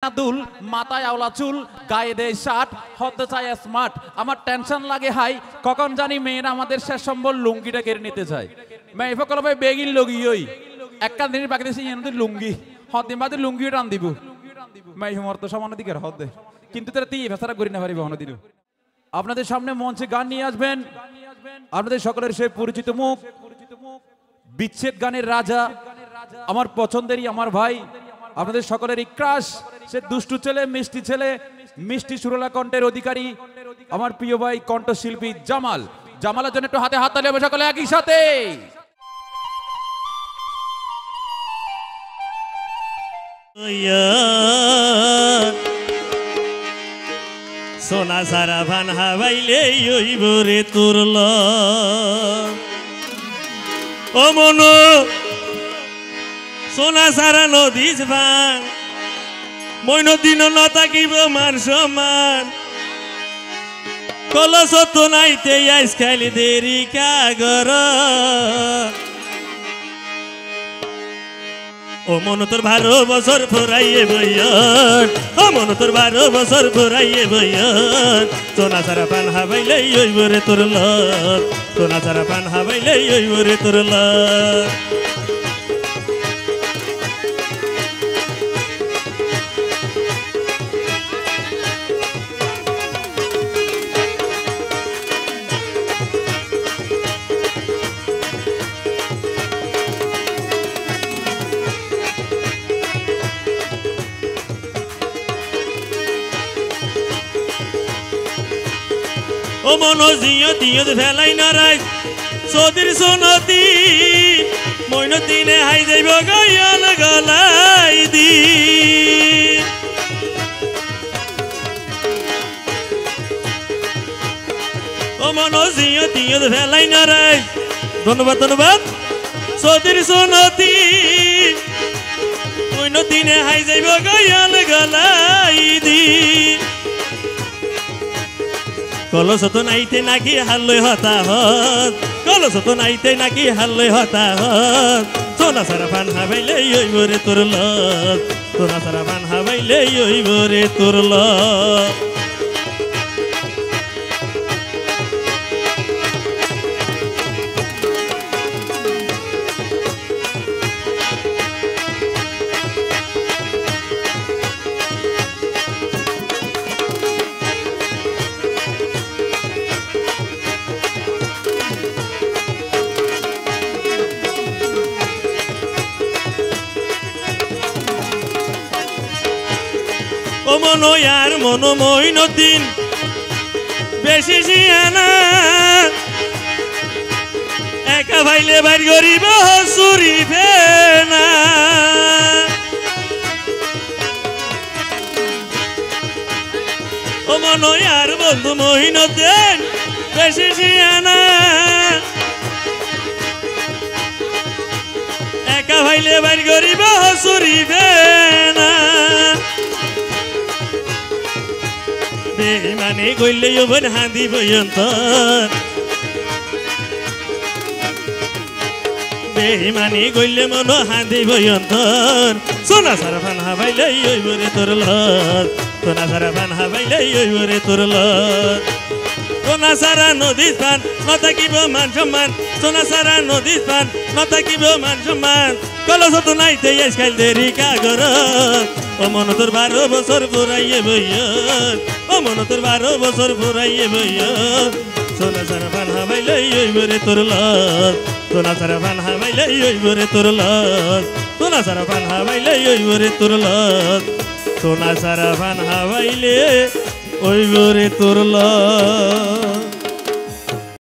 দুল মাথায় আওলা চুল গায়ে দেয় শার্ট হতে চায় স্মার্ট আমার টেনশন লাগে হাই কখন জানি মেয়েরা আমাদের শেষ সম্বল লুঙ্গিটা কেড়ে নিতে চায় মেয়ে ফকল ভাই বেগিন লগি ওই একটা দিনের বাকি দিয়েছি এনদের লুঙ্গি হদিন বাদে লুঙ্গি টান দিব মেয়ে হুমর তো সমান দিকে হদে কিন্তু তারা তিয়ে ভেসারা করি না পারি বহন দিল আপনাদের সামনে মঞ্চে গান নিয়ে আসবেন আপনাদের সকলের সেই পরিচিত মুখ বিচ্ছেদ গানের রাজা আমার পছন্দেরই আমার ভাই আপনাদের সকলেরই ক্রাশ সে দুষ্টু ছেলে মিষ্টি সুরলা কণ্ঠের অধিকারী আমার প্রিয় ভাই কণ্ঠশিল্পী জামাল জামালের জন্য একটু হাতে হাত তালি হবে সকলে একই সাথে সোনা সারা ভান হাবাইলে ওইব রে তুরল ও মনো সোনা সারা নদীস ভান মই নদীন নতাকিব মান সমান কলস তো নাইতে আইস খাইলি দেরি কাগর ও মন তোর 12 বছর ফুরাইয়ে বইয়ন ও মন তোর 12 বছর ফুরাইয়ে বইয়ন সোনা সারা পান হাবাইলে ওইব রে তুরল সোনা সারা পান হাবাইলে ওইব রে তুরল ও মনো জিও দিও ফেলাই নারাই সদির সোনতি মইন দিনে হাই যাইব গয়াল গলাই দি ও মনো জিও দিও ফেলাই নারাই ধন্যবাদ সদির সোনতি মইন দিনে হাই যাইব গয়াল গলাই দি কলস তো নাইতে নাকি হাল্লই হতাহত কলস তো নাইতে নাকি হাল্লই হতাহত সোনা সারা পান হাবাইলে ওইব রে তুরল সোনা সারা পান হাবাইলে ওইব রে তুরল ও মনো আর মনো মইন দিন বেশি জিয়ানা একা ভাইলে বাইর গরিব হসুরি ফেনা ও মনো আর বন্ধু মইন দিন বেশি জিয়ানা একা ভাইলে বাইর গরিব হসুরি ফেনা বেইমানে গইলে ওবন হাঁদি বয়ন্তর বেইমানে গইলে মনো হাঁদি বয়ন্তর সোনা সারা পান হাবাইলে ওইব রে তুরল সোনা সারা পান হাবাইলে ওইব রে তুরল সোনা সারা নদী পান নতাকিব মান সম্মান সোনা সারা নদী পান নতাকিব মান সম্মান কলস তো নাইতে আইস খাইল দেরি কাগর ও মন তোর 12 বছর ফুরাইয়ে বইয়ন ও মন তোর 12 বছর ফুরাইয়ে বইয়ন সোনা সারা পান হাবাইলে ওইব রে তুরল সোনা সারা পান হাবাইলে ওইব রে তুরল সোনা সারা পান হাবাইলে ওইব রে তুরল সোনা সারা পান হাবাইলে ওইব রে তুরল